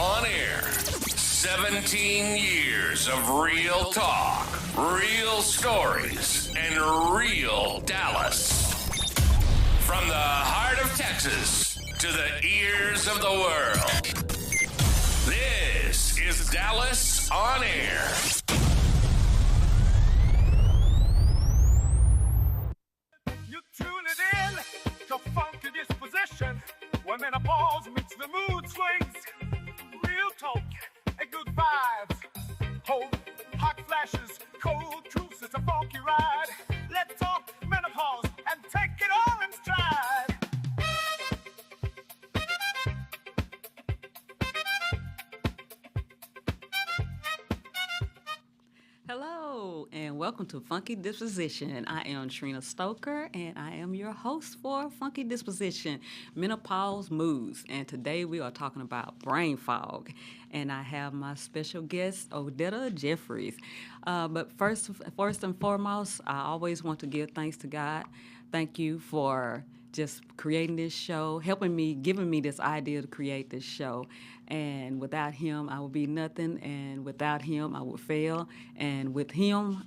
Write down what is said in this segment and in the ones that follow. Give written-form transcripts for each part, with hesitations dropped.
on air. 17 years of real talk, real stories, and real Dallas. From the heart of Texas to the ears of the world. This is Dallas on Air. You tune it in to Funky Disposition, where menopause meets the mood swings. Real talk and good vibes. Hope, hot flashes, cold truths. It's a funky ride. Let's talk menopause and take it all in stride. Hello, and welcome to Funky Disposition. I am Trina Stoker, and I am your host for Funky Disposition, Menopause Moods. And today we are talking about brain fog. And I have my special guest, Odetta Jeffries. But first and foremost, I always want to give thanks to God. Thank you for just creating this show, giving me this idea to create this show. And without him, I would be nothing. And without him, I would fail. And with him,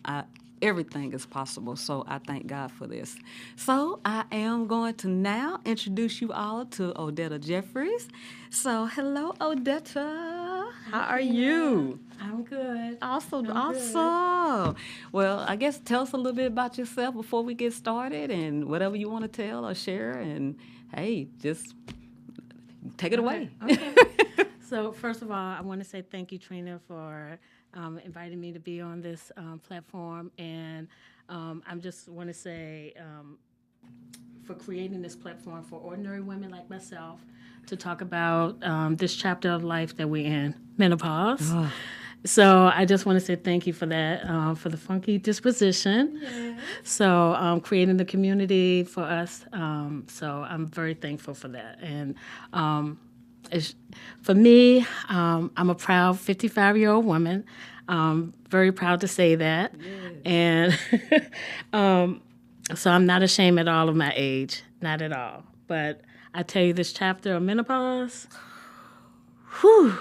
everything is possible. So I thank God for this. So I am going to now introduce you all to Odetta Jeffries. So hello, Odetta. How are you? I'm good. Awesome, I'm awesome. Well, I guess tell us a little bit about yourself before we get started and whatever you want to tell or share. And, hey, just take it away. Okay. So, first of all, I want to say thank you, Trina, for inviting me to be on this platform. And I just want to say for creating this platform for ordinary women like myself to talk about this chapter of life that we're in, menopause. Oh. So I just want to say thank you for that, for the Funky Disposition. Yes. So creating the community for us. So I'm very thankful for that. And for me, I'm a proud 55-year-old woman. Very proud to say that. Yes. And so I'm not ashamed at all of my age, not at all. But I tell you, this chapter of menopause, whew.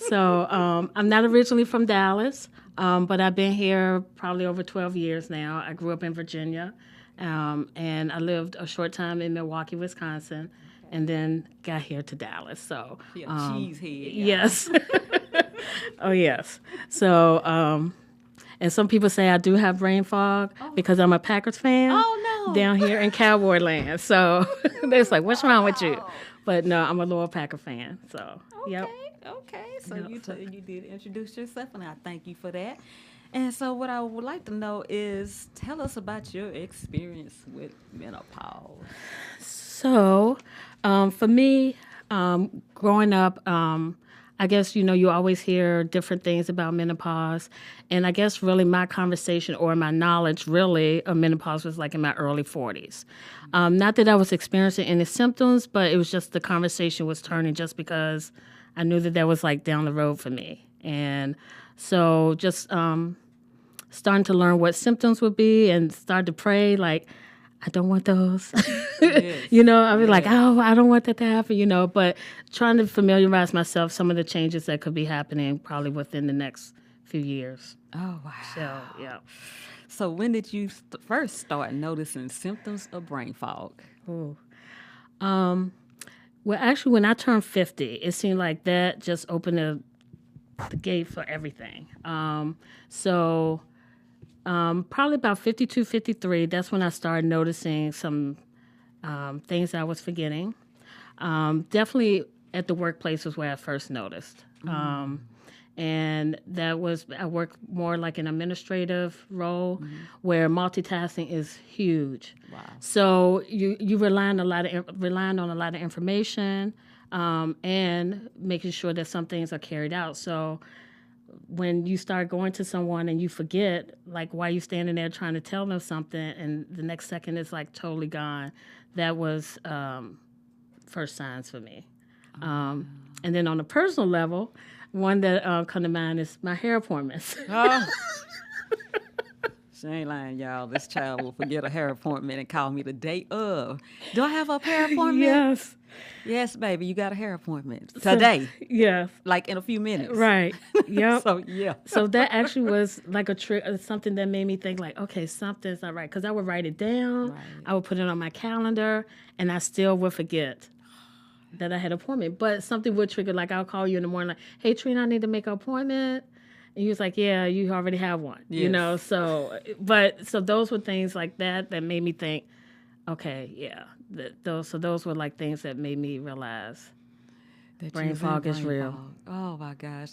So I'm not originally from Dallas, but I've been here probably over 12 years now. I grew up in Virginia, and I lived a short time in Milwaukee, Wisconsin, and then got here to Dallas. So cheesehead. Yes. Oh, yes. So, and some people say I do have brain fog because I'm a Packers fan. Oh, no. Down here in Cowboy Land. So they're like, what's wrong with you? But no, I'm a loyal Packer fan. So, yep. Okay. So you did introduce yourself, and I thank you for that. And so what I would like to know is tell us about your experience with menopause. So, for me, growing up, I guess, you always hear different things about menopause. And I guess really my conversation or my knowledge really of menopause was like in my early 40s. Not that I was experiencing any symptoms, but it was just the conversation was turning just because I knew that was like down the road for me. And so just starting to learn what symptoms would be and start to pray like, I don't want those. Yes. I was like, oh, I don't want that to happen, but trying to familiarize myself some of the changes that could be happening probably within the next few years. Oh, wow. So, yeah. So when did you first start noticing symptoms of brain fog? Oh. Well, actually, when I turned 50, it seemed like that just opened the gate for everything. Probably about 52, 53, that's when I started noticing some things I was forgetting. Definitely at the workplace was where I first noticed. Mm-hmm. And that was, I worked more like an administrative role where multitasking is huge. Wow. So you relying on a lot of information and making sure that some things are carried out. So when you start going to someone and you forget, like why you standing there trying to tell them something and the next second it's like totally gone, that was first signs for me. And then on a personal level, one that come to mind is my hair appointments. Oh. She ain't lying, y'all. This child will forget a hair appointment and call me the day of. Do I have a hair appointment? Yes. Yes, baby, you got a hair appointment today, Yes. like in a few minutes. Right. Yep. So, yeah. So that actually was like a trick, something that made me think like, okay, something's not right. Because I would write it down, Right. I would put it on my calendar, and I still would forget that I had an appointment. But something would trigger, like I'll call you in the morning, like, hey, Trina, I need to make an appointment. And you was like, yeah, you already have one, you Yes. know? So those were things like that made me think, okay, yeah, those were like things that made me realize That brain you was in fog is brain real. fog. Oh my gosh.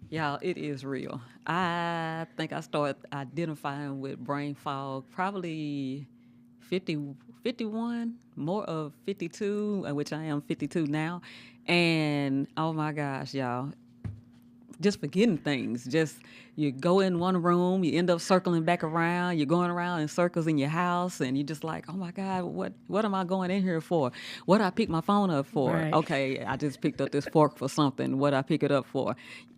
Y'all, it is real. I think I started identifying with brain fog probably 51, more of 52, which I am 52 now. And oh my gosh, y'all, just forgetting things. Just you go in one room, you end up circling back around. You're going around in circles in your house, and you're just like, oh my God, what am I going in here for? What I pick my phone up for? Right. Okay, I just picked up this fork for something. What I pick it up for?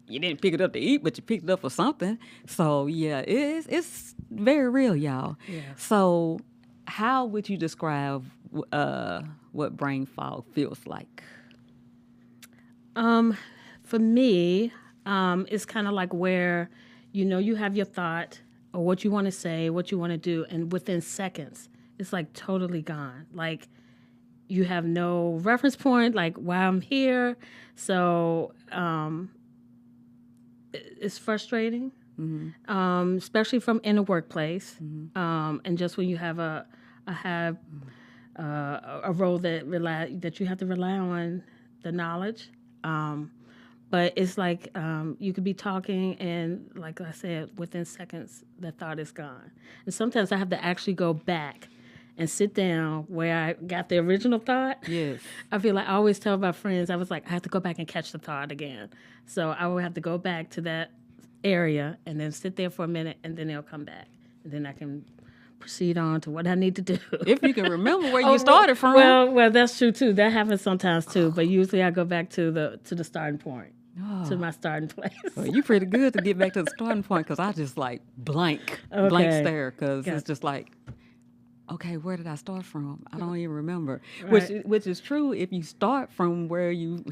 You didn't pick it up to eat, but you picked it up for something. So yeah, it's very real, y'all. Yeah. So how would you describe what brain fog feels like? For me, it's kind of like where, you have your thought or what you want to say, what you want to do, and within seconds, it's like totally gone. Like you have no reference point, like why I'm here. So it's frustrating, especially in the workplace, and just when you have a role that you have to rely on the knowledge. But it's like you could be talking, and like I said, within seconds, the thought is gone. And sometimes I have to actually go back and sit down where I got the original thought. Yes. I feel like I always tell my friends, I was like, I have to go back and catch the thought again. So I would have to go back to that area and then sit there for a minute, and then they'll come back. And then I can proceed on to what I need to do. If you can remember where you started from. Well, that's true too. That happens sometimes too. But usually I go back to the starting point, to my starting place. Well, you're pretty good to get back to the starting point, because I just like blank Okay. stare, because Got it's just like, okay, where did I start from? I don't even remember. Right. Which is true. If you start from where you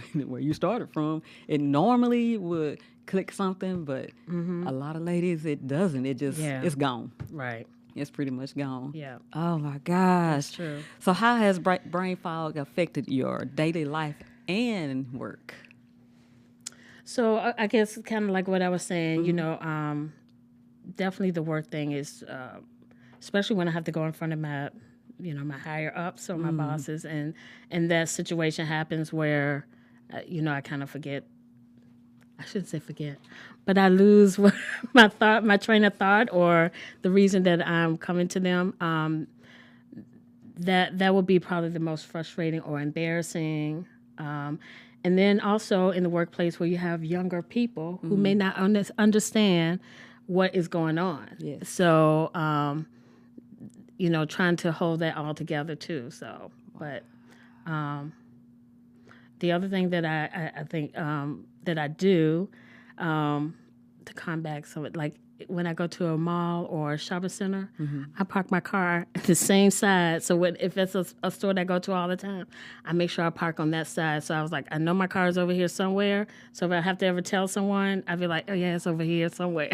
started from, it normally would click something, but a lot of ladies it doesn't. It just it's gone. Right. It's pretty much gone. Yeah. Oh my gosh. That's true. So how has brain fog affected your daily life and work? So I guess kind of like what I was saying, definitely the work thing is, especially when I have to go in front of my, my higher ups or my bosses, and that situation happens where, I kind of forget. I shouldn't say forget, but I lose my train of thought, or the reason that I'm coming to them. That would be probably the most frustrating or embarrassing. And then also in the workplace where you have younger people who may not understand what is going on. Yes. So, trying to hold that all together too. So, but the other thing that I think that I do to combat some, like when I go to a mall or a shopping center, I park my car at the same side. So if it's a store that I go to all the time, I make sure I park on that side. So I was like, I know my car is over here somewhere. So if I have to ever tell someone, I'd be like, oh yeah, it's over here somewhere.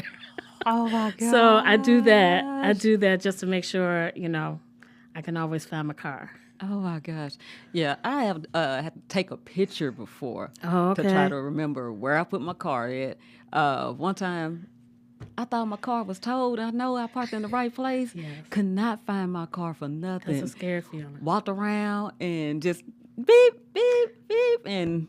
Oh my God. So I do that. I do that just to make sure, I can always find my car. Oh my gosh. Yeah, I have had to take a picture before Oh, to okay. try to remember where I put my car at. One time, I thought my car was towed. I know I parked in the right place. Yes. Could not find my car for nothing. That's a scary feeling. Walked around and just beep, beep, beep, and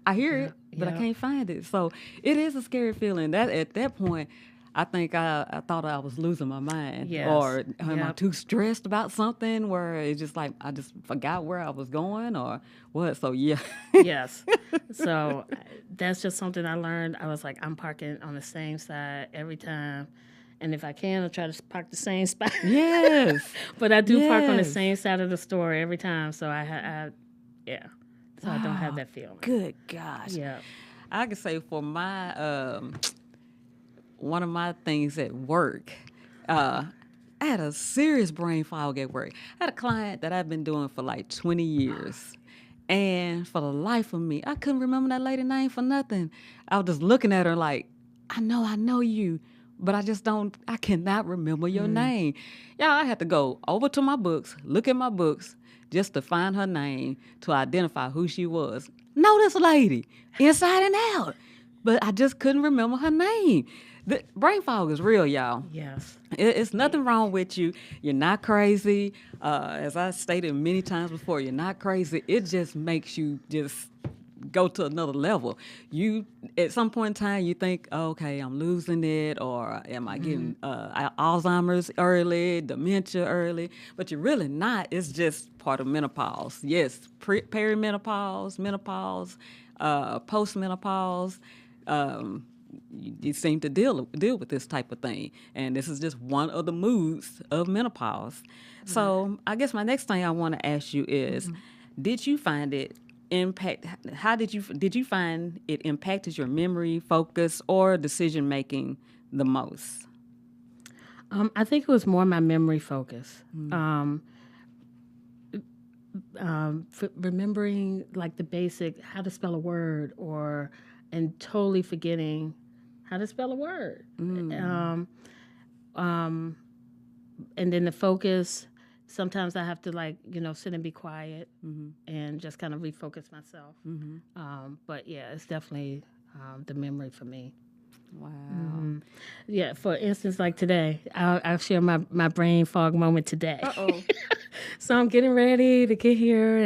I hear it, but I yeah. can't find it. So it is a scary feeling. That at that point, I think I thought I was losing my mind. Yes. Or am I Yep. too stressed about something where it's just like I just forgot where I was going or what? So yeah. Yes. So that's just something I learned. I was like, I'm parking on the same side every time. And if I can, I'll try to park the same spot. Yes. But I do park on the Yes. same side of the store every time. So so I don't have that feeling. Good gosh. Yeah. I could say for my one of my things at work, I had a serious brain fog at work. I had a client that I've been doing for like 20 years. And for the life of me, I couldn't remember that lady's name for nothing. I was just looking at her like, I know you, but I cannot remember your name. Y'all, I had to go over to my books, look at my books, just to find her name, to identify who she was. Know this lady, inside and out. But I just couldn't remember her name. The brain fog is real, y'all. Yes. It's nothing wrong with you. You're not crazy. As I stated many times before, you're not crazy. It just makes you just go to another level. You, at some point in time, you think, oh, okay, I'm losing it, or am I getting Alzheimer's early, dementia early? But you're really not. It's just part of menopause. Yes, perimenopause, menopause, postmenopause. You seem to deal with this type of thing, and this is just one of the moods of menopause. So I guess my next thing I want to ask you is, did you find it impact? How did you find it impacted your memory, focus, or decision making the most? I think it was more my memory focus. Remembering like the basic, how to spell a word, and totally forgetting how to spell a word. And then the focus, sometimes I have to sit and be quiet and just kind of refocus myself. But yeah, it's definitely the memory for me. Wow. Yeah, for instance, like today, I'll share my brain fog moment today. Uh-oh. So I'm getting ready to get here,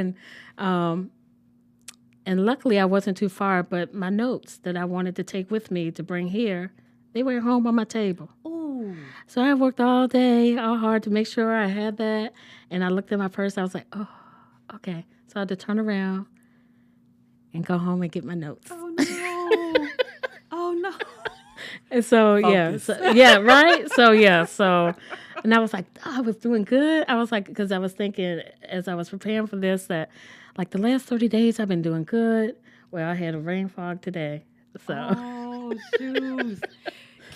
and luckily I wasn't too far, but my notes that I wanted to take with me to bring here, they were at home on my table. Ooh. So I worked all day, all hard to make sure I had that, and I looked at my purse, I was like, oh, okay. So I had to turn around and go home and get my notes. Oh, no. Oh, no. And so, and I was like, oh, I was doing good. I was like, because I was thinking as I was preparing for this that, like, the last 30 days I've been doing good. Well, I had a rain fog today. So. Oh, shoes.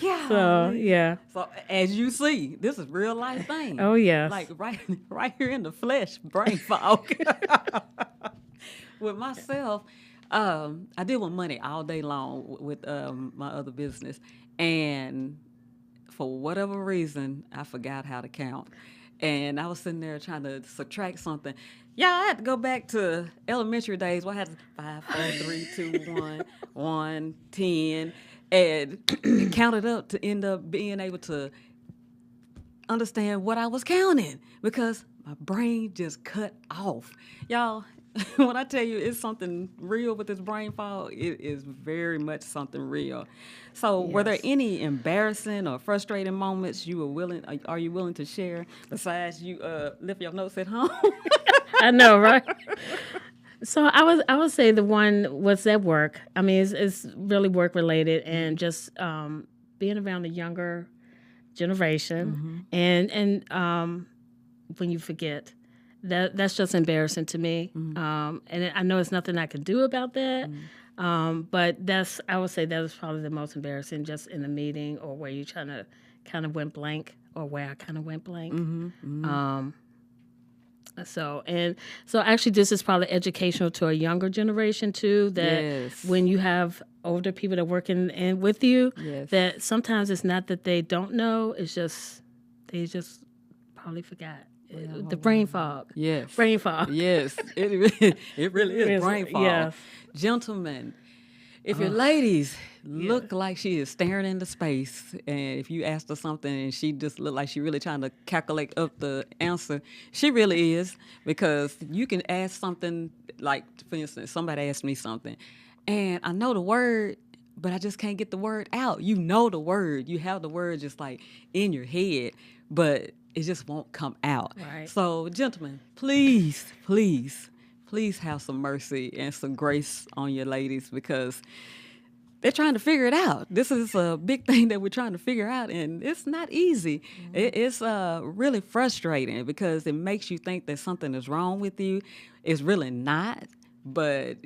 Yeah. So, yeah. So, as you see, this is real life thing. Oh, yes. Like, right here in the flesh, brain fog. With myself, I deal with money all day long with my other business. And for whatever reason, I forgot how to count. And I was sitting there trying to subtract something. Yeah, I had to go back to elementary days where I had to 5, 4, 3, 2, 1, 1, 10, and count it up to end up being able to understand what I was counting because my brain just cut off. Y'all, when I tell you it's something real with this brain fog, it is very much something real. So were there any embarrassing or frustrating moments are you willing to share besides you lift your notes at home? I know, right? So I would say the one was at work. I mean, it's really work related and just being around the younger generation and when you forget. That's just embarrassing to me, and I know it's nothing I could do about that. But I would say that was probably the most embarrassing, just in a meeting or where you kind of went blank, or where I kind of went blank. So actually, this is probably educational to a younger generation too. That when you have older people that work in with you, that sometimes it's not that they don't know; it's just they just probably forgot. The brain fog. Yes. Brain fog. Yes. It really is brain fog. Yes. Gentlemen, if your ladies look like she is staring into space, and if you ask her something and she just look like she really trying to calculate up the answer, she really is, because you can ask something like, for instance, somebody asked me something, and I know the word, but I just can't get the word out. You know the word. You have the word just like in your head, but it just won't come out. Right. So, gentlemen, please, please, please have some mercy and some grace on your ladies, because they're trying to figure it out. This is a big thing that we're trying to figure out, and it's not easy. It's really frustrating because it makes you think that something is wrong with you. It's really not, but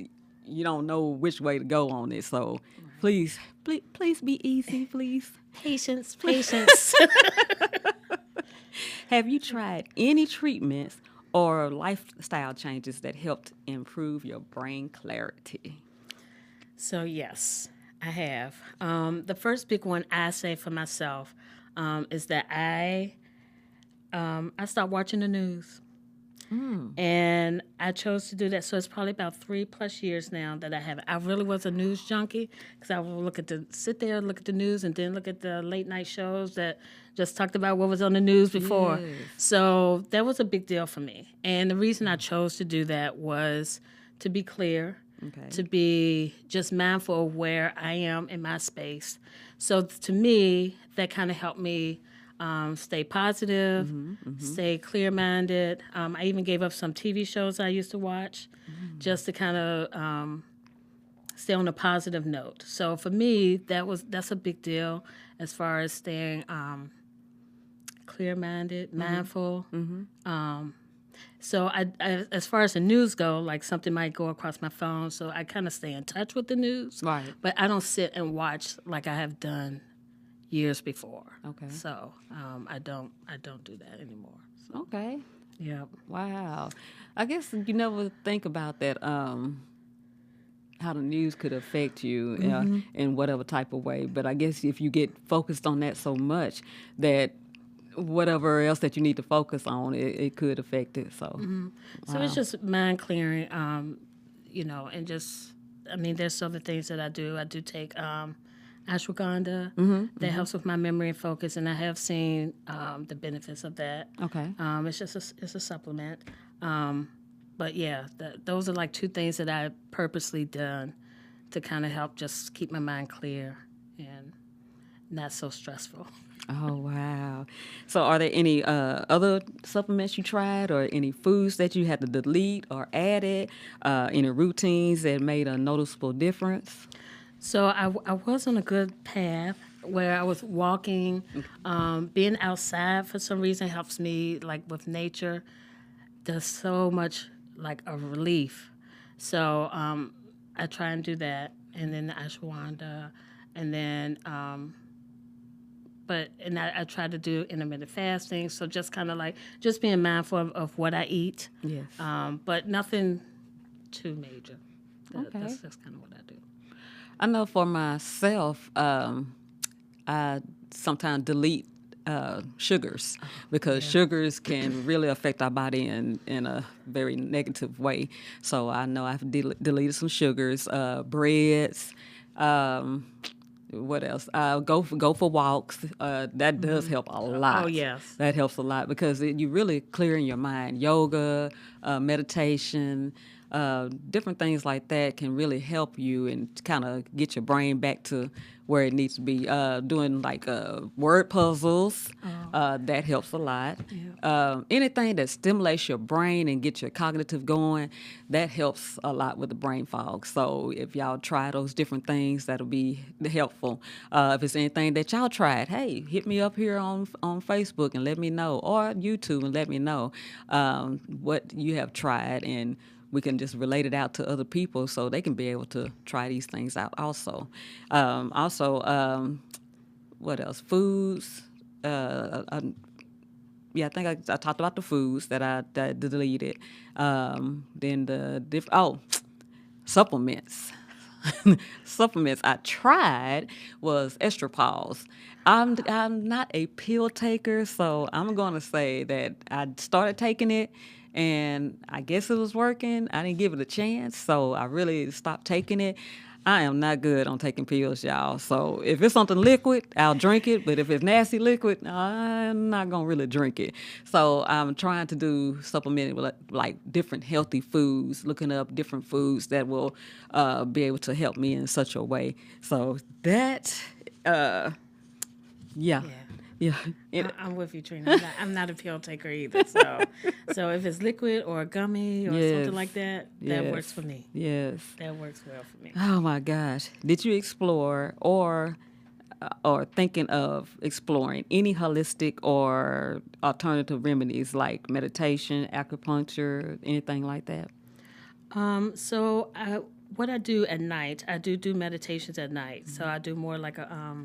you don't know which way to go on it. So please be easy, please. Patience. Have you tried any treatments or lifestyle changes that helped improve your brain clarity? So yes, I have. The first big one I say for myself is that I stopped watching the news. And I chose to do that. So it's probably about 3+ years now that I haven't. I really was a news junkie because I would sit there, look at the news, and then look at the late night shows that just talked about what was on the news before. Yes. So that was a big deal for me. And the reason I chose to do that was to be clear, Okay. to be just mindful of where I am in my space. So to me, that kind of helped me stay positive, stay clear-minded. I even gave up some TV shows I used to watch just to kind of stay on a positive note. So for me, that's a big deal as far as staying clear-minded, mindful. So I, as far as the news go, like something might go across my phone, so I kind of stay in touch with the news. Right. But I don't sit and watch like I have done years before. Okay. So I don't do that anymore. So, Okay. yeah. Wow. I guess you never think about that, how the news could affect you in whatever type of way. But I guess if you get focused on that so much that whatever else that you need to focus on, it could affect it. So, So it's just mind clearing, and just, I mean, there's other things that I do. I do take ashwagandha. That helps with my memory and focus, and I have seen the benefits of that. Okay. It's just it's a supplement. But yeah, those are like two things that I purposely done to kind of help just keep my mind clear and not so stressful. Oh, wow. So are there any other supplements you tried or any foods that you had to delete or added, any routines that made a noticeable difference? So I was on a good path where I was walking. Being outside for some reason helps me, like with nature, does so much like a relief. So I try and do that, and then the ashwagandha, and then I try to do intermittent fasting. So just kind of like just being mindful of what I eat. Yes. But nothing too major. Okay. That's kind of what I do. I know for myself, I sometimes delete sugars because sugars can really affect our body in a very negative way. So I know I've deleted some sugars, breads. What else? Go for walks. That does help a lot. Oh, yes. That helps a lot because you really clearing your mind. Yoga, meditation, different things like that can really help you and kind of get your brain back to where it needs to be. Doing like word puzzles, that helps a lot. Yeah. Anything that stimulates your brain and get your cognitive going, that helps a lot with the brain fog. So if y'all try those different things, that'll be helpful. If it's anything that y'all tried, hey, hit me up here on Facebook and let me know, or YouTube and let me know what you have tried, and we can just relate it out to other people so they can be able to try these things out also. What else? Foods. I think I talked about the foods that I deleted. Then supplements. Supplements I tried was Estropause. I'm not a pill taker, so I'm going to say that I started taking it, and I guess it was working. I didn't give it a chance, so I really stopped taking it. I am not good on taking pills, y'all. So if it's something liquid, I'll drink it. But if it's nasty liquid, I'm not going to really drink it. So I'm trying to do supplementing with like different healthy foods, looking up different foods that will be able to help me in such a way. So that, yeah. I'm with you, Trina. I'm not a pill taker either. So if it's liquid or a gummy or something like that, that works for me. Yes. That works well for me. Oh my gosh. Did you explore or thinking of exploring any holistic or alternative remedies like meditation, acupuncture, anything like that? What I do at night, I do meditations at night. So I do more like a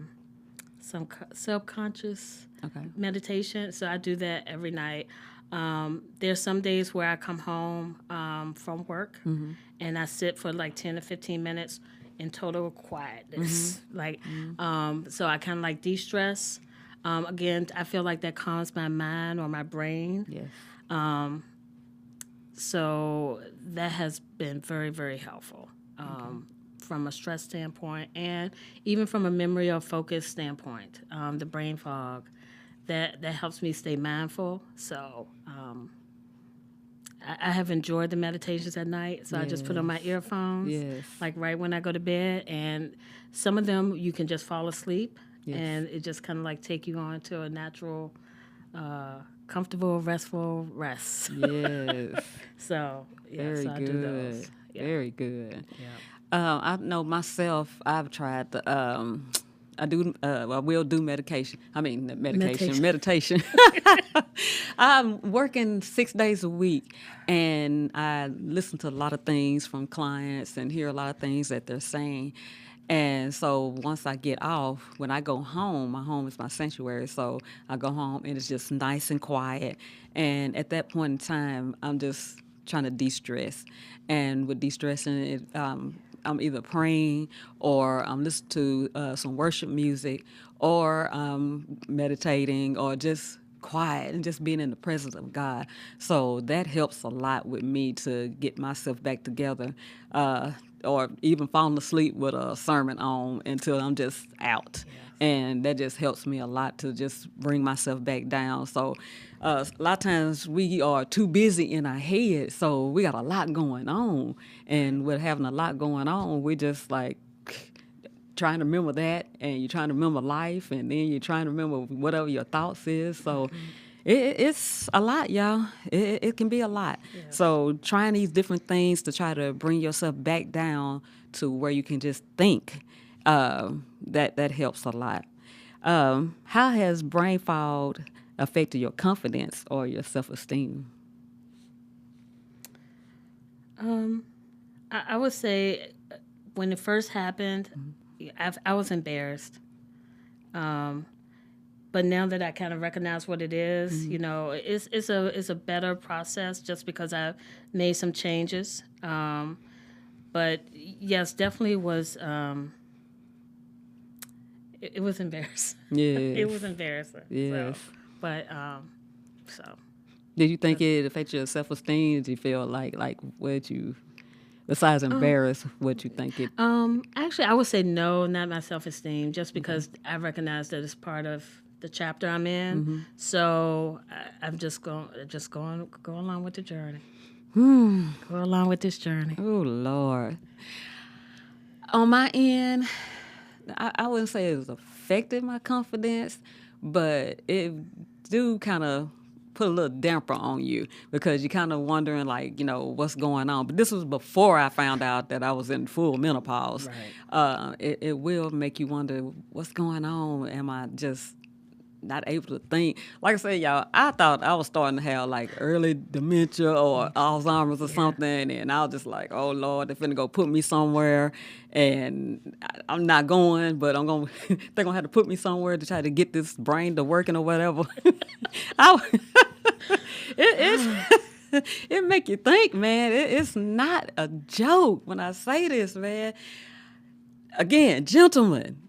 self-conscious Okay. meditation. So I do that every night. There's some days where I come home from work and I sit for like 10 to 15 minutes in total quietness. So I kind of like de-stress. Again, I feel like that calms my mind or my brain. Yes. So that has been very, very helpful from a stress standpoint and even from a memory or focus standpoint. The brain fog, that helps me stay mindful. So I have enjoyed the meditations at night. So I just put on my earphones, Yes. like right when I go to bed. And some of them you can just fall asleep, Yes. and it just kind of like take you on to a natural, comfortable, restful rest. Yes. So, yeah, Very so I good. do those. Yeah. Very good. Yeah. I know myself. I've tried the. I do. I will do medication. I mean, not medication. Meditation. I'm working 6 days a week, and I listen to a lot of things from clients and hear a lot of things that they're saying. And so once I get off, when I go home, my home is my sanctuary. So I go home and it's just nice and quiet. And at that point in time, I'm just trying to de-stress. And with de-stressing, I'm either praying or I'm listening to some worship music or meditating or just quiet and just being in the presence of God. So that helps a lot with me to get myself back together. Or even falling asleep with a sermon on until I'm just out. Yes. And that just helps me a lot to just bring myself back down. So a lot of times we are too busy in our head, so we got a lot going on. And with having a lot going on, we just like trying to remember that, and you're trying to remember life, and then you're trying to remember whatever your thoughts is. So it's a lot, y'all. It can be a lot. Yeah. So trying these different things to try to bring yourself back down to where you can just think, that helps a lot. How has brain fog affected your confidence or your self-esteem? I would say when it first happened, I was embarrassed. But now that I kind of recognize what it is, you know, it's a better process just because I've made some changes. But yes, definitely was. It was embarrassing. Yeah, it was embarrassing. Yes, so. Did you think it affected your self-esteem? Did you feel like what you, besides embarrassed, what you think it? Actually, I would say no, not my self-esteem, just because I recognize that it's part of the chapter I'm in. So I'm just going along with the journey. Go along with this journey. Oh Lord. On my end, I wouldn't say it was affected my confidence, but it do kind of put a little damper on you because you're kind of wondering, like, you know, what's going on. But this was before I found out that I was in full menopause. Right. It will make you wonder, what's going on? Am I just not able to think? Like I said, y'all, I thought I was starting to have like early dementia or Alzheimer's or something, and I was just like, oh Lord, they're finna go put me somewhere, and I'm not going, but they're gonna have to put me somewhere to try to get this brain to working or whatever. It make you think, man. It's not a joke when I say this, man. Again, gentlemen,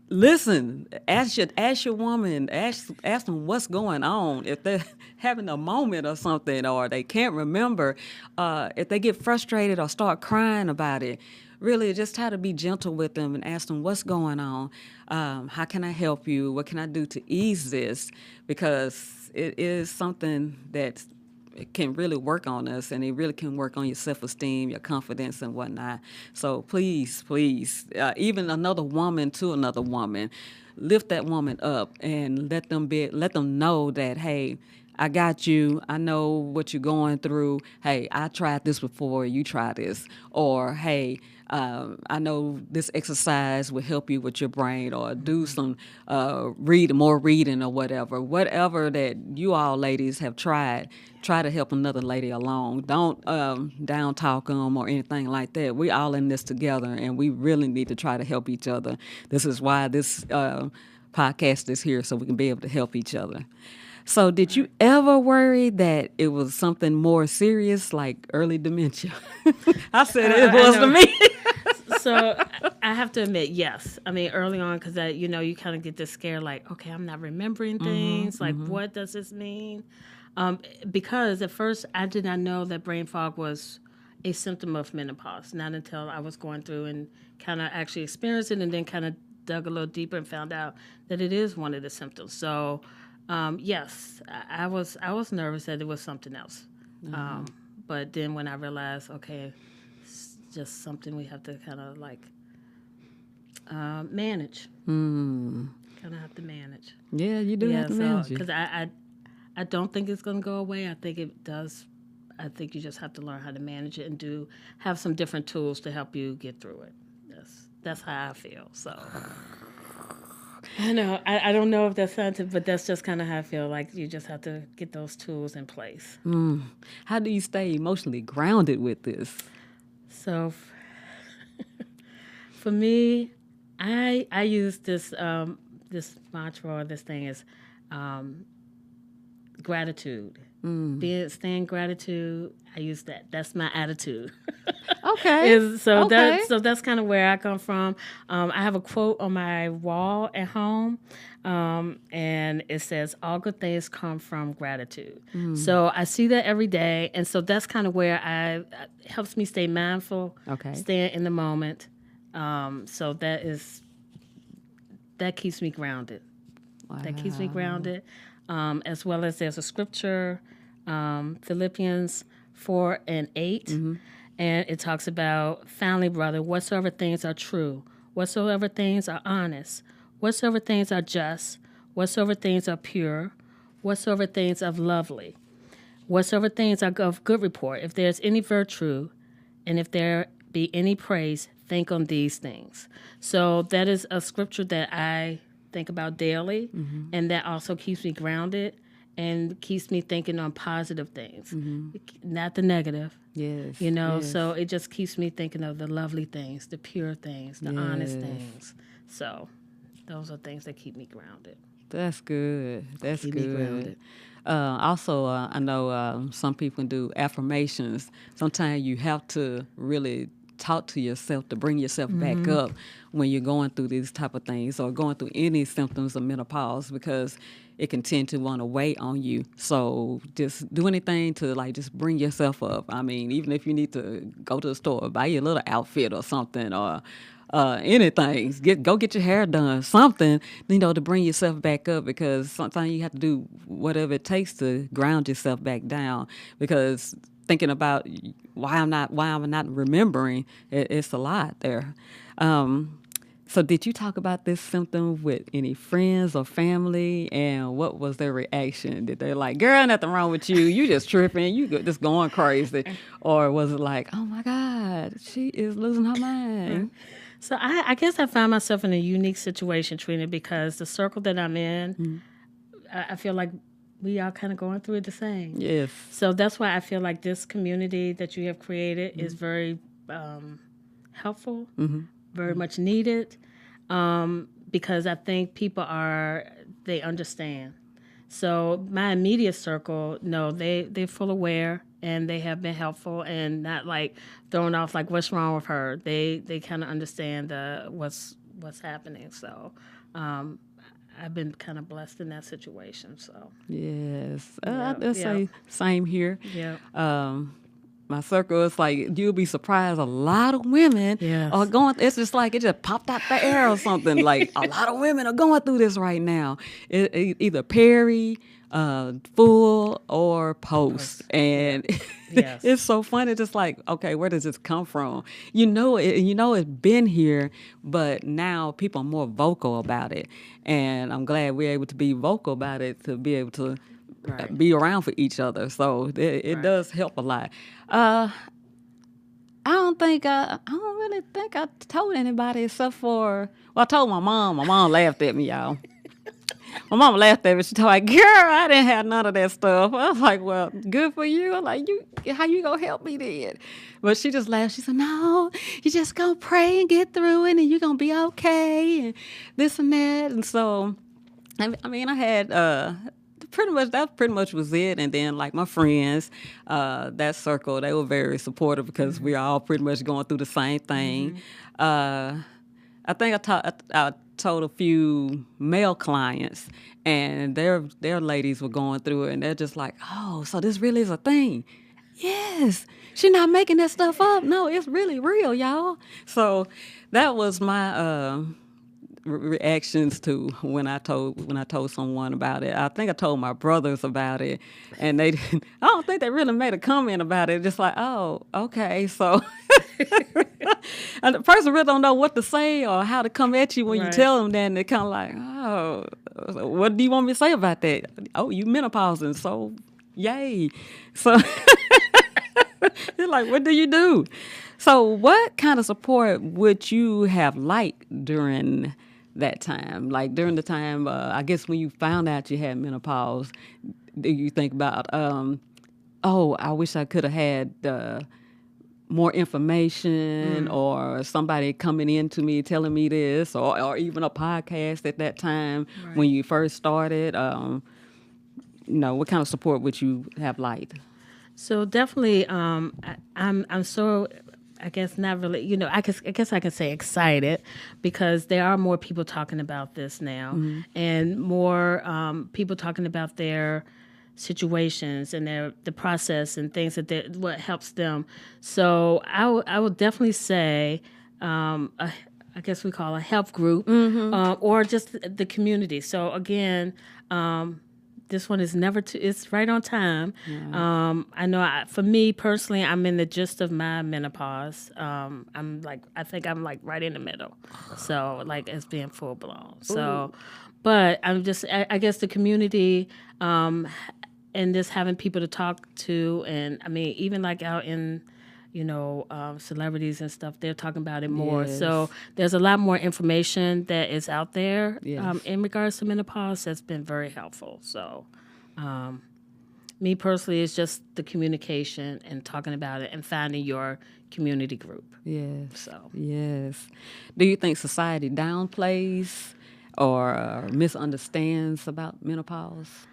listen, ask your woman, ask them what's going on. If they're having a moment or something, or they can't remember, if they get frustrated or start crying about it, really just try to be gentle with them and ask them what's going on. How can I help you? What can I do to ease this? Because it is something that it can really work on us, and it really can work on your self-esteem, your confidence, and whatnot. So please, even another woman to another woman, lift that woman up and let them know that, hey, I got you. I know what you're going through. Hey, I tried this before. You try this. Or, hey, I know this exercise will help you with your brain, or do some more reading or whatever. Whatever that you all ladies have tried, try to help another lady along. Don't down talk them or anything like that. We all in this together, and we really need to try to help each other. This is why this podcast is here so we can be able to help each other. So did you ever worry that it was something more serious like early dementia? I said it was to me. So I have to admit, yes. I mean, early on, because you kind of get this scare, like, okay, I'm not remembering things. Like, what does this mean? Because at first I did not know that brain fog was a symptom of menopause. Not until I was going through and kind of actually experienced it, and then kind of dug a little deeper and found out that it is one of the symptoms. So, yes, I was nervous that it was something else. But then when I realized, okay, it's just something we have to kind of like manage. Kind of have to manage. Yeah, you do have to manage it. Because I don't think it's going to go away. I think it does. I think you just have to learn how to manage it and have some different tools to help you get through it. That's how I feel. So I know I don't know if that's scientific, but that's just kind of how I feel. Like you just have to get those tools in place. How do you stay emotionally grounded with this? So for me, I use this mantra or this thing is gratitude. Staying gratitude. I use that. That's my attitude. Okay. So that's kind of where I come from. I have a quote on my wall at home, and it says, "All good things come from gratitude." So I see that every day, and so that's kind of where it helps me stay mindful. Okay. Staying in the moment. So that keeps me grounded. Wow. That keeps me grounded. As well as there's a scripture, Philippians 4:8, and it talks about, finally, brother, whatsoever things are true, whatsoever things are honest, whatsoever things are just, whatsoever things are pure, whatsoever things are lovely, whatsoever things are of good report, if there's any virtue, and if there be any praise, think on these things. So that is a scripture that I think about daily, and that also keeps me grounded and keeps me thinking on positive things, not the negative. Yes. Yes. So it just keeps me thinking of the lovely things, the pure things, the honest things. So those are things that keep me grounded. That's good. That's keep good. me grounded. Also, I know some people do affirmations. Sometimes you have to really talk to yourself to bring yourself back up when you're going through these type of things or going through any symptoms of menopause, because it can tend to want to weigh on you. So just do anything to just bring yourself up. I mean, even if you need to go to the store, buy your little outfit or something, or anything, go get your hair done, something, to bring yourself back up, because sometimes you have to do whatever it takes to ground yourself back down, because thinking about why I'm not remembering, it's a lot there. So did you talk about this symptom with any friends or family, and what was their reaction? Did they like, girl, nothing wrong with you, you just tripping, you just going crazy? Or was it like, oh my God, she is losing her mind? So I guess I find myself in a unique situation, Trina, because the circle that I'm in, I feel like we are kind of going through it the same. Yes. So that's why I feel like this community that you have created is very helpful, very much needed, because I think people they understand. So my immediate circle, no, they're full aware, and they have been helpful and not like thrown off like, what's wrong with her? They kind of understand what's happening. So I've been kind of blessed in that situation. So yes, I'd say same here. Yeah. My circle is like, you'll be surprised, a lot of women are going, it's just like it just popped out the air or something. Like a lot of women are going through this right now. Either peri, full, or post. And it's so funny. Just like, okay, where does this come from? It's been here, but now people are more vocal about it. And I'm glad we're able to be vocal about it, to be able to be around for each other. So it does help a lot. I don't really think I told anybody except for, I told my mom. My mom laughed at me, y'all. My mom laughed at me. She told me, girl, I didn't have none of that stuff. I was like, well, good for you. I'm like, how you gonna help me then? But she just laughed. She said, no, you just gonna pray and get through it, and you're gonna be okay, and this and that. And so I mean, I had pretty much was it. And then like my friends, that circle, they were very supportive because we all pretty much going through the same thing. I think I told a few male clients, and their ladies were going through it, and they're just like, "Oh, so this really is a thing." Yes, she's not making that stuff up. No, it's really real, y'all. So that was my reactions to when I told someone about it. I think I told my brothers about it, and they didn't. I don't think they really made a comment about it. Just like, oh, okay, so. And the person really don't know what to say or how to come at you when you tell them that, and they're kind of like, oh, what do you want me to say about that? Oh, you menopausing, so yay. So they're like, what do you do? So what kind of support would you have liked during that time? Like during the time, I guess when you found out you had menopause, do you think about, oh, I wish I could have had more information or somebody coming in to me telling me this or even a podcast at that time when you first started? What kind of support would you have liked? So definitely, I'm so, I guess not really, I guess I can say excited because there are more people talking about this now and more people talking about their situations and the process and things what helps them. So I would definitely say, I guess we call a help group or just the community. So again, this one is it's right on time. Yeah. I know for me personally, I'm in the gist of my menopause. I think I'm like right in the middle. So like it's being full blown. So, but I'm just, I guess the community, and just having people to talk to. And I mean, even like out in, celebrities and stuff, they're talking about it more. Yes. So there's a lot more information that is out there in regards to menopause that's been very helpful. So me personally, it's just the communication and talking about it and finding your community group. Yes. So. Yes. Do you think society downplays or misunderstands about menopause?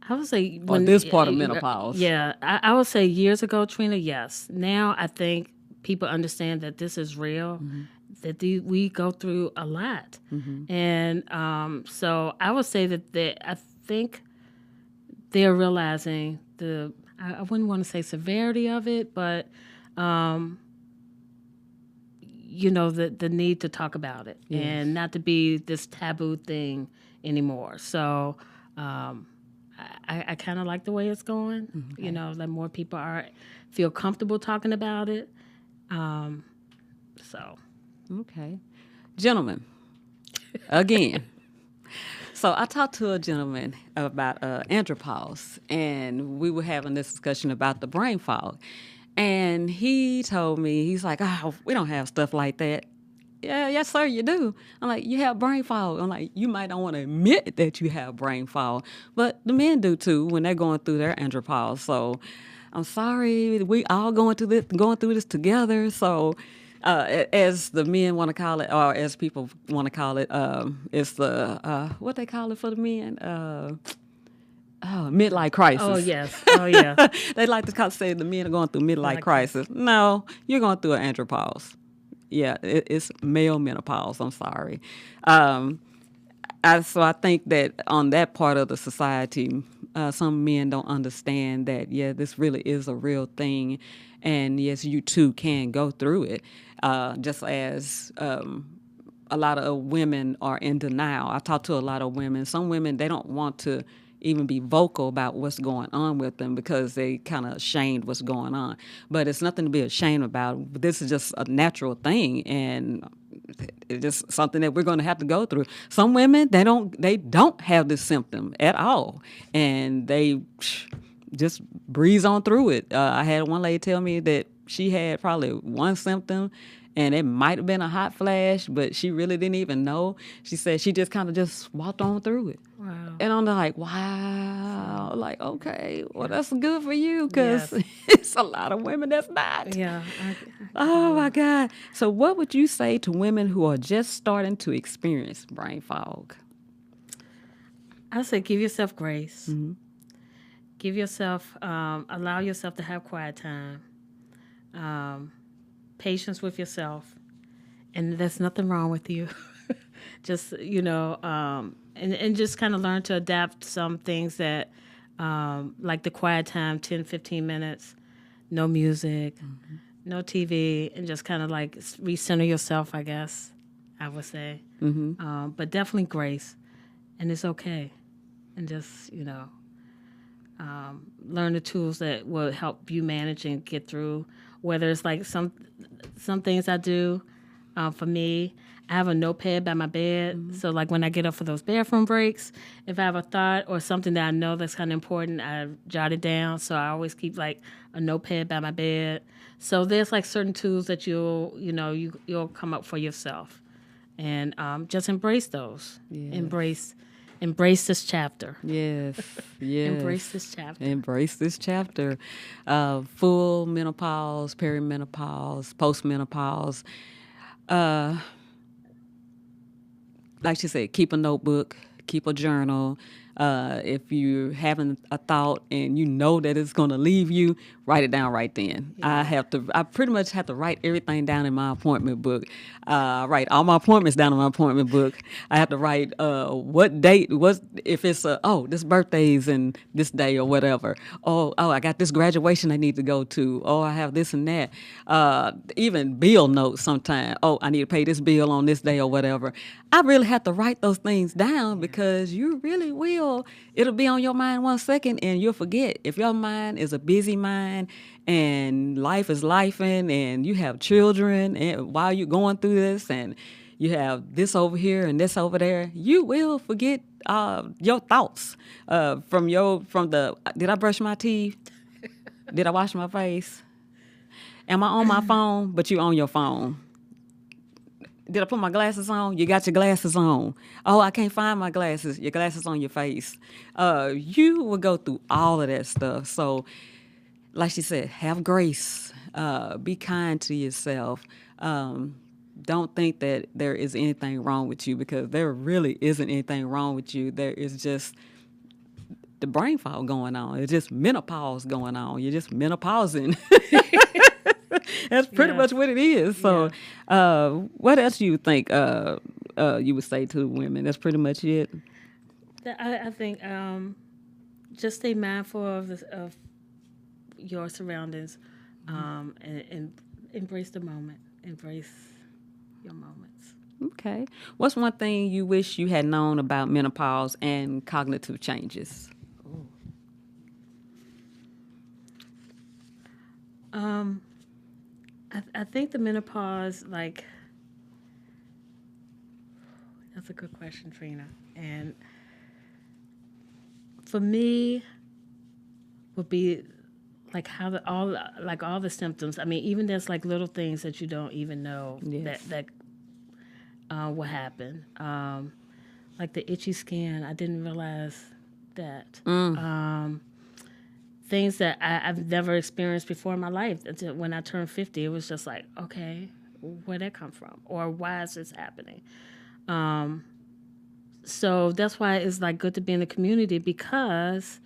I would say this part of menopause. Yeah, I would say years ago, Trina, yes. Now I think people understand that this is real, that we go through a lot. And so I would say that I think they're realizing I wouldn't want to say severity of it, but, the need to talk about it and not to be this taboo thing anymore. So, I kind of like the way it's going. Okay. That more people feel comfortable talking about it. Okay, gentlemen, again. So I talked to a gentleman about andropause, and we were having this discussion about the brain fog, and he told me, he's like, "Oh, we don't have stuff like that." Yeah, yes, sir, you do. I'm like, you have brain fog. I'm like, you might not want to admit that you have brain fog, but the men do too when they're going through their andropause. So I'm sorry, we all going through this together. So as the men want to call it, or as people want to call it, it's the what they call it for the men. Midlife crisis. Oh, yes. Oh, yeah. They like to say the men are going through midlife crisis. No, you're going through an andropause. Yeah, it's male menopause. I'm sorry. So I think that on that part of the society, some men don't understand that, this really is a real thing. And yes, you too can go through it. Just as a lot of women are in denial. I talk to a lot of women. Some women, they don't want to even be vocal about what's going on with them because they kind of ashamed what's going on. But it's nothing to be ashamed about. This is just a natural thing, and it's just something that we're going to have to go through. Some women, they don't have this symptom at all, and they just breeze on through it. I had one lady tell me that she had probably one symptom, and it might have been a hot flash, but she really didn't even know. She said she just kind of just walked on through it. Wow. And I'm like, wow. Like, okay, well, that's good for you because it's a lot of women that's not. Yeah. Oh, my God. So what would you say to women who are just starting to experience brain fog? I say give yourself grace. Give yourself, allow yourself to have quiet time, patience with yourself, and there's nothing wrong with you. Just, and just kind of learn to adapt some things that, like the quiet time, 10, 15 minutes, no music, no TV, and just kind of like recenter yourself, I guess, I would say. But definitely grace, and it's okay. And just, learn the tools that will help you manage and get through, whether it's like some things I do. For me, I have a notepad by my bed. So like when I get up for those bathroom breaks, if I have a thought or something that I know that's kind of important, I jot it down. So I always keep like a notepad by my bed. So there's like certain tools that you'll come up for yourself, and just embrace those. Yes. Embrace this chapter. Yes. Embrace this chapter. Embrace this chapter. Full menopause, perimenopause, postmenopause. Like she said, keep a notebook, keep a journal. If you're having a thought and you know that it's going to leave you, write it down right then. I pretty much have to write everything down in my appointment book. I write all my appointments down in my appointment book. I have to write what date, if it's this birthday's in this day or whatever. Oh, I got this graduation I need to go to. Oh, I have this and that. Even bill notes sometimes. Oh, I need to pay this bill on this day or whatever. I really have to write those things down because you really will. It'll be on your mind 1 second and you'll forget. If your mind is a busy mind and life is lifing and you have children and while you're going through this and you have this over here and this over there, you will forget your thoughts from the, did I brush my teeth? Did I wash my face? Am I on my phone? But you on your phone. Did I put my glasses on? You got your glasses on. Oh, I can't find my glasses. Your glasses on your face. You will go through all of that stuff. So, like she said, have grace. Be kind to yourself. Don't think that there is anything wrong with you because there really isn't anything wrong with you. There is just the brain fog going on. It's just menopause going on. You're just menopausing. That's pretty much what it is. So, what else do you think you would say to women? That's pretty much it. I think just stay mindful of your surroundings, and embrace the moment. Embrace your moments. Okay. What's one thing you wish you had known about menopause and cognitive changes? I think the menopause, that's a good question, Trina. And for me, would be like how all the symptoms. I mean, even there's like little things that you don't even know that will happen. Like the itchy skin, I didn't realize that. Things that I've never experienced before in my life. Until when I turned 50, it was just like, okay, where'd that come from? Or why is this happening? So that's why it's like good to be in the community because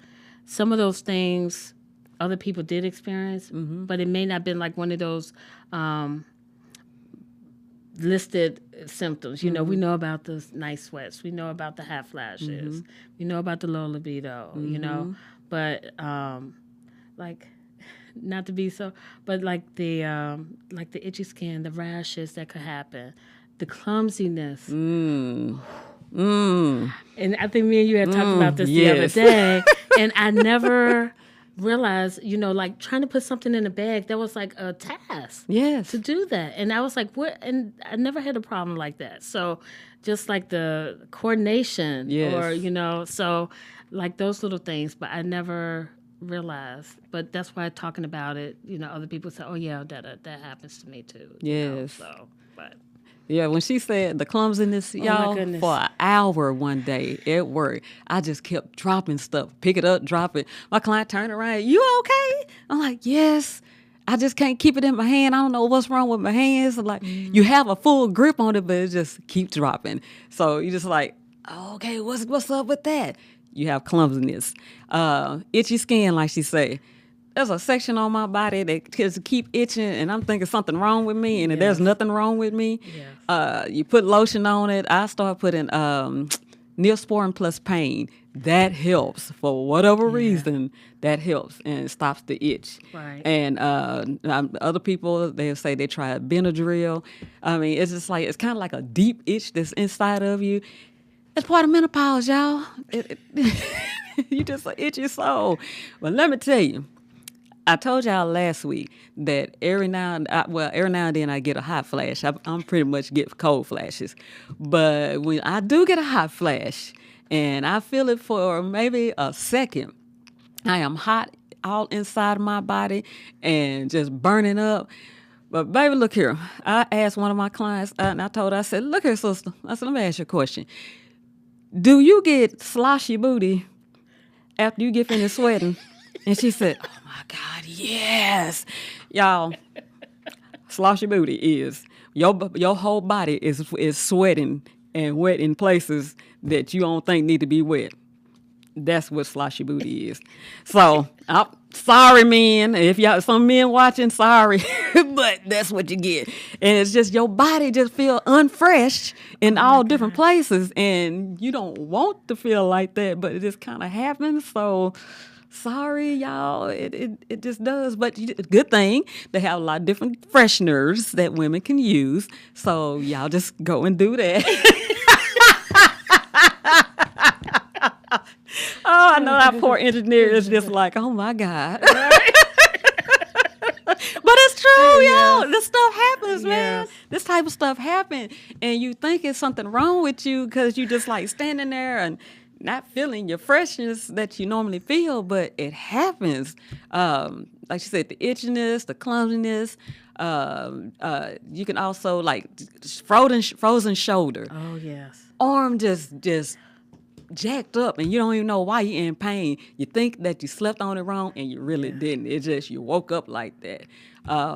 some of those things other people did experience, but it may not have been like one of those listed symptoms. You know, we know about the night sweats. We know about the hot flashes. We know about the low libido, you know. But like, not to be so, but like the itchy skin, the rashes that could happen, the clumsiness. And I think me and you had talked about this the other day, and I never realized, you know, like trying to put something in a bag, that was like a task to do that. And I was like, what? And I never had a problem like that. So just like the coordination or, you know, so like those little things, but I never realized. But that's why talking about it, you know, other people say, oh yeah, that happens to me too. You know? So, but. Yeah, when she said the clumsiness, y'all, for an hour one day at work, I just kept dropping stuff, pick it up, drop it. My client turned around, you okay? I'm like, yes. I just can't keep it in my hand. I don't know what's wrong with my hands. Like, you have a full grip on it, but it just keeps dropping. So you just like, oh, okay, what's up with that? you have clumsiness, itchy skin, like she said. There's a section on my body that just keep itching, and I'm thinking something wrong with me, and if there's nothing wrong with me, you put lotion on it. I start putting Neosporin Plus Pain. That helps for whatever reason. That helps and stops the itch. Right. And other people, they'll say they try Benadryl. I mean, it's just like, it's kind of like a deep itch that's inside of you. It's part of menopause, y'all. You just itch your soul. But let me tell you, I told y'all last week that every now and then I get a hot flash. I'm pretty much get cold flashes. But when I do get a hot flash and I feel it for maybe a second, I am hot all inside of my body and just burning up. But baby, look here. I asked one of my clients, and I told her, I said, look here, sister. I said, let me ask you a question. Do you get sloshy booty after you get finished sweating? And she said, oh my God, yes. Y'all, sloshy booty is your whole body is sweating and wet in places that you don't think need to be wet. That's what sloshy booty is. So, I'm sorry, men. If y'all some men watching, sorry, but that's what you get. And it's just your body just feel unfresh in all different places, and you don't want to feel like that, but it just kind of happens. So, sorry, y'all. It just does. But good thing they have a lot of different fresheners that women can use. So y'all just go and do that. Oh, I know that poor engineer is just like, oh my God. But it's true, y'all. This stuff happens, man. This type of stuff happens. And you think it's something wrong with you because you just like standing there and not feeling your freshness that you normally feel, but it happens. Like she said, the itchiness, the clumsiness. You can also like frozen shoulder. Oh, yes. Arm just jacked up, and you don't even know why you're in pain. You think that you slept on it wrong, and you really didn't. It's just you woke up like that.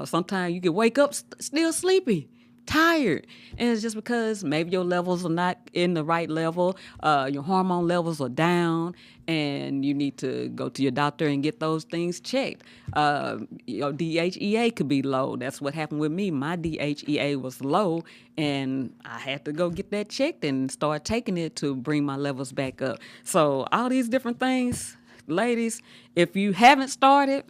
Sometimes you can wake up still sleepy, tired, and it's just because maybe your levels are not in the right level, your hormone levels are down, and you need to go to your doctor and get those things checked. Your DHEA could be low. That's what happened with me. My DHEA was low, and I had to go get that checked and start taking it to bring my levels back up. So all these different things, ladies, if you haven't started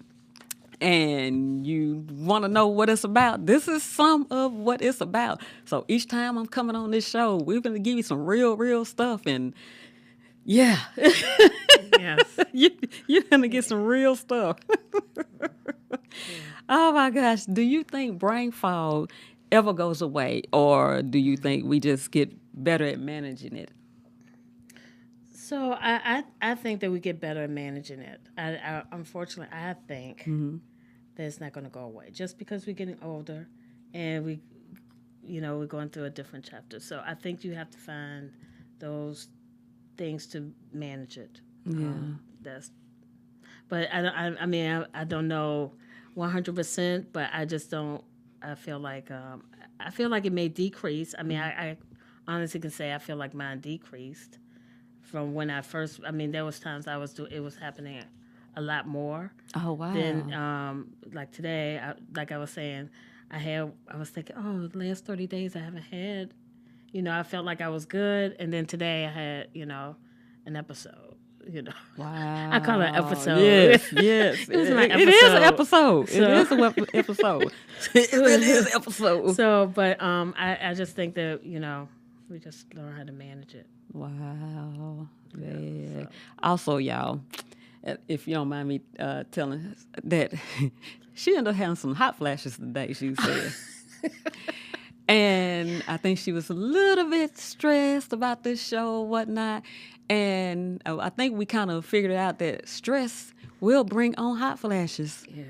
and you want to know what it's about, this is some of what it's about. So each time I'm coming on this show, we're going to give you some real stuff. And yeah, Yes. you're going to get some real stuff. Oh my gosh. Do you think brain fog ever goes away, or do you think we just get better at managing it? So I think that we get better at managing it. Unfortunately, I think that it's not going to go away just because we're getting older and we're going through a different chapter. So I think you have to find those things to manage it. Yeah. But I don't know 100%, but I just don't. I feel like it may decrease. I mean, I honestly can say I feel like mine decreased from when I first. I mean, there was times it was happening a lot more. Oh wow. Then like today, like I was saying, I was thinking, oh, the last 30 days I haven't had. I felt like I was good, and then today I had an episode. Wow. I call it an episode. Yes. This is my It is an episode. episode. It is an episode. It really is an episode. So, but I just think that we just learn how to manage it. Wow. Yeah. So. Also, y'all, if you don't mind me telling that she ended up having some hot flashes today, she said. And I think she was a little bit stressed about this show or whatnot. And I think we kind of figured out that stress will bring on hot flashes. Yeah.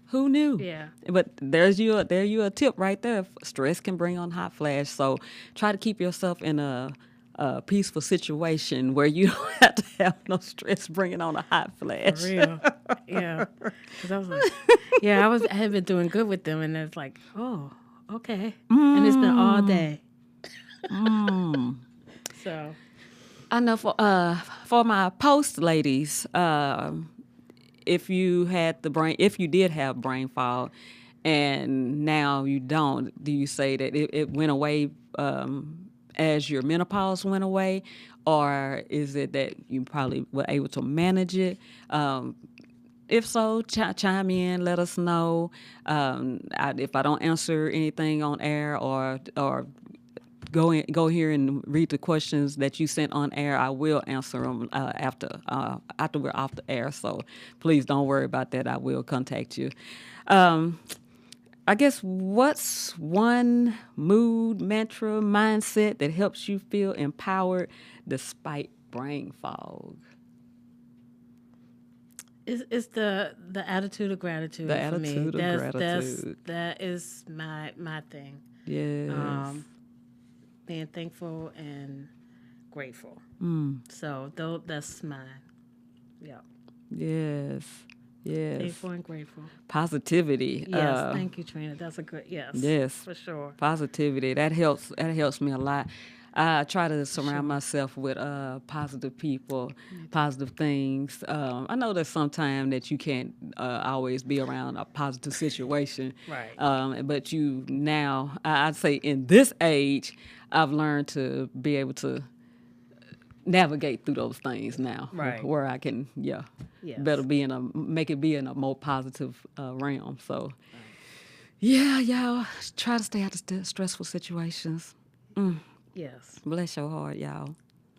Who knew? Yeah. But there's you a tip right there. Stress can bring on hot flash. So try to keep yourself in a peaceful situation where you don't have to have no stress bringing on a hot flash. For real. Yeah. Because I was like, I had been doing good with them, and it's like, oh, okay. And it's been all day. So. I know for my post ladies, if you did have brain fog, and now you don't, do you say that it went away as your menopause went away, or is it that you probably were able to manage it? If so, chime in, let us know. If I don't answer anything on air or go here and read the questions that you sent on air, I will answer them after we're off the air. So please don't worry about that. I will contact you. I guess what's one mood, mantra, mindset that helps you feel empowered despite brain fog? It's the attitude of gratitude. The for me. attitude of gratitude. That is my thing. Yes. Being thankful and grateful. So that's mine. Yeah. Yes. Yes. Thankful and grateful. Positivity. Yes, thank you, Trina. That's a good yes. Yes. For sure. Positivity. That helps me a lot. I try to surround myself with positive people, positive things. I know that sometimes that you can't always be around a positive situation. Right. But I'd say in this age, I've learned to be able to navigate through those things now. Right. Where I can, Yes. better make it be in a more positive realm. So, yeah, y'all, try to stay out of stressful situations. Yes. Bless your heart, y'all.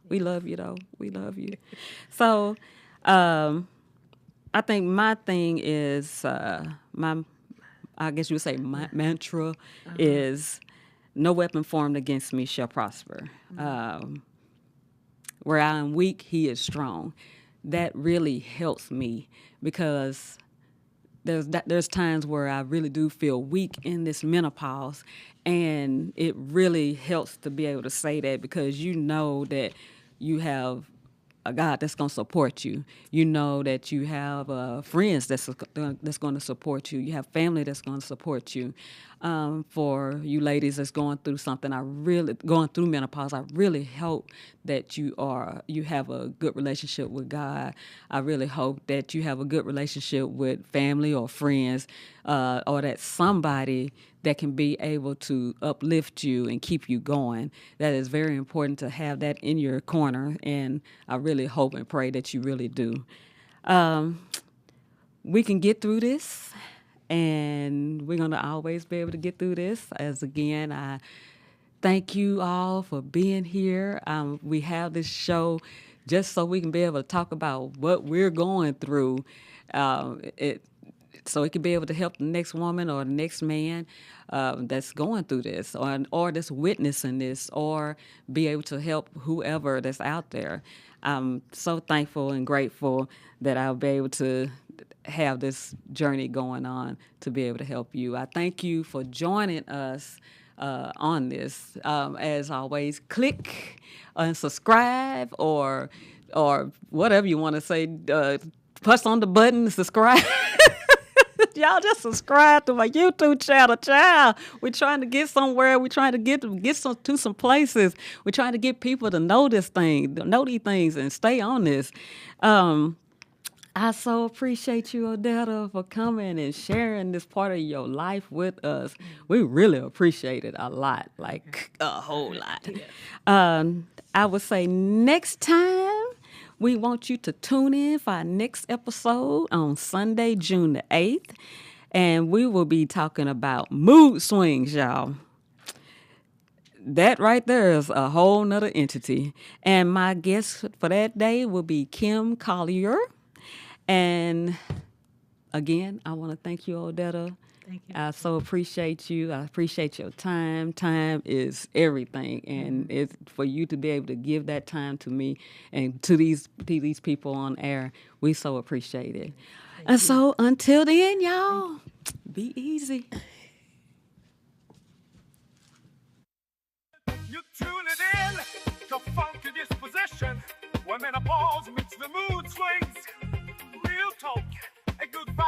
We love you, though. We love you. So, I think my thing is I guess you would say my mantra is, no weapon formed against me shall prosper. Where I am weak, he is strong. That really helps me because there's times where I really do feel weak in this menopause, and it really helps to be able to say that because you know that you have a God that's going to support you. You know that you have friends that's going to support you. You have family that's going to support you. For you ladies that's going through something, going through menopause, I really hope that you have a good relationship with God. I really hope that you have a good relationship with family or friends, or that somebody that can be able to uplift you and keep you going. That is very important to have that in your corner, and I really hope and pray that you really do. We can get through this, and we're going to always be able to get through this. As again, I thank you all for being here. We have this show just so we can be able to talk about what we're going through, so it can be able to help the next woman or the next man that's going through this or that's witnessing this, or be able to help whoever that's out there. I'm so thankful and grateful that I'll be able to have this journey going on to be able to help you. I thank you for joining us on this. As always, click and subscribe or whatever you want to say. Push on the button, subscribe. Y'all just subscribe to my YouTube channel, child. We're trying to get somewhere. We're trying to get to some places. We're trying to get people to know these things, and stay on this. I so appreciate you, Odetta, for coming and sharing this part of your life with us. We really appreciate it a lot, like a whole lot. I would say next time, we want you to tune in for our next episode on Sunday, June the 8th. And we will be talking about mood swings, y'all. That right there is a whole nother entity. And my guest for that day will be Kim Collier. And again, I want to thank you, Odetta. Thank you. I so appreciate you. I appreciate your time. Time is everything, and it's for you to be able to give that time to me and to these people on air. We so appreciate it. So until then, y'all, be easy. You tune it in to Funky Disposition, where menopause meets the mood swings. Real talk, a good vibe.